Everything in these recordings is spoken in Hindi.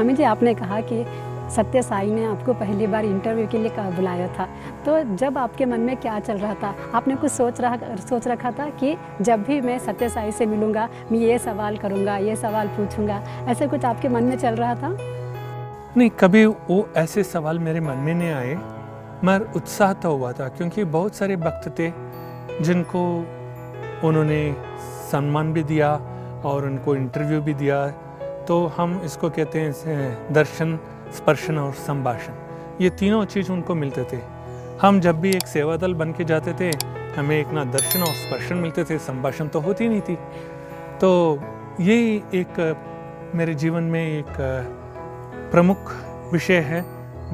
स्वामी जी, आपने कहा कि सत्य साई ने आपको पहली बार इंटरव्यू के लिए बुलाया था, तो जब आपके मन में क्या चल रहा था? आपने कुछ सोच रखा था कि जब भी मैं सत्य साई से मिलूँगा, मैं ये सवाल करूँगा, ये सवाल पूछूँगा, ऐसे कुछ आपके मन में चल रहा था? नहीं, कभी वो ऐसे सवाल मेरे मन में नहीं आए, मगर उत्साह तो हुआ था क्योंकि बहुत सारे भक्त थे जिनको उन्होंने सम्मान भी दिया और उनको इंटरव्यू भी दिया। तो हम इसको कहते हैं दर्शन, स्पर्शन और संभाषण, ये तीनों चीज़ उनको मिलते थे। हम जब भी एक सेवा दल बन के जाते थे, हमें एक ना दर्शन और स्पर्शन मिलते थे, संभाषण तो होती नहीं थी। तो ये एक मेरे जीवन में एक प्रमुख विषय है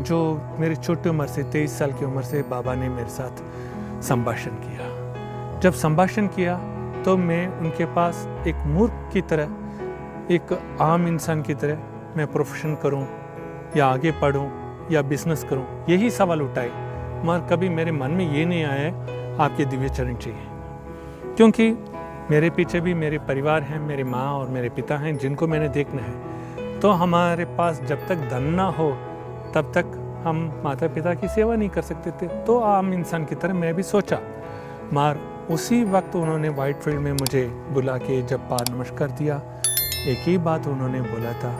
जो मेरी छोटी उम्र से 23 साल की उम्र से बाबा ने मेरे साथ संभाषण किया। जब संभाषण किया तो मैं उनके पास एक मूर्ख की तरह, एक आम इंसान की तरह, मैं प्रोफेशन करूं या आगे पढ़ूं या बिजनेस करूं, यही सवाल उठाए, मगर कभी मेरे मन में ये नहीं आया आपके दिव्य चरण चाहिए। क्योंकि मेरे पीछे भी मेरे परिवार हैं, मेरे माँ और मेरे पिता हैं जिनको मैंने देखना है। तो हमारे पास जब तक धन ना हो तब तक हम माता पिता की सेवा नहीं कर सकते थे। तो आम इंसान की तरह मैं भी सोचा, मगर उसी वक्त उन्होंने वाइट फील्ड में मुझे बुला के जब पाद नमस्कार दिया, एक ही बात उन्होंने बोला था,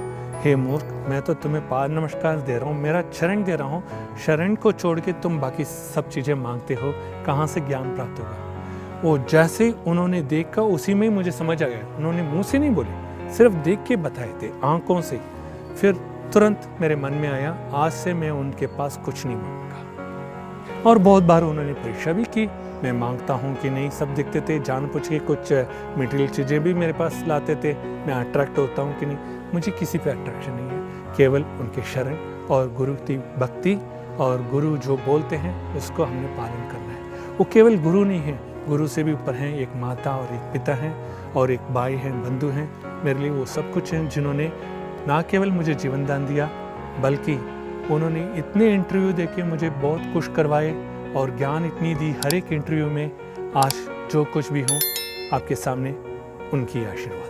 हे मूर्ख, मैं तो तुम्हें पाद नमस्कार दे रहा हूँ, मेरा शरण दे रहा हूँ, शरण को छोड़ के तुम बाकी सब चीज़ें मांगते हो, कहाँ से ज्ञान प्राप्त होगा। वो जैसे उन्होंने देखा उसी में ही मुझे समझ आ गया। उन्होंने मुंह से नहीं बोले, सिर्फ देख के बताए थे, आंखों से। फिर तुरंत मेरे मन में आया, आज से मैं उनके पास कुछ नहीं मांगूंगा। और बहुत बार उन्होंने परीक्षा भी की, मैं मांगता हूँ कि नहीं, सब देखते थे, जान पूछ के कुछ मटेरियल चीज़ें भी मेरे पास लाते थे, मैं अट्रैक्ट होता हूँ कि नहीं। मुझे किसी पे अट्रैक्शन नहीं है, केवल उनके शरण और गुरु की भक्ति, और गुरु जो बोलते हैं उसको हमने पालन करना है। वो केवल गुरु नहीं है, गुरु से भी ऊपर हैं, एक माता और एक पिता हैं और एक भाई हैं, बंधु हैं। मेरे लिए वो सब कुछ हैं जिन्होंने ना केवल मुझे जीवन दान दिया, बल्कि उन्होंने इतने इंटरव्यू देके मुझे बहुत खुश करवाए और ज्ञान इतनी दी हर एक इंटरव्यू में। आज जो कुछ भी हूँ आपके सामने उनकी आशीर्वाद।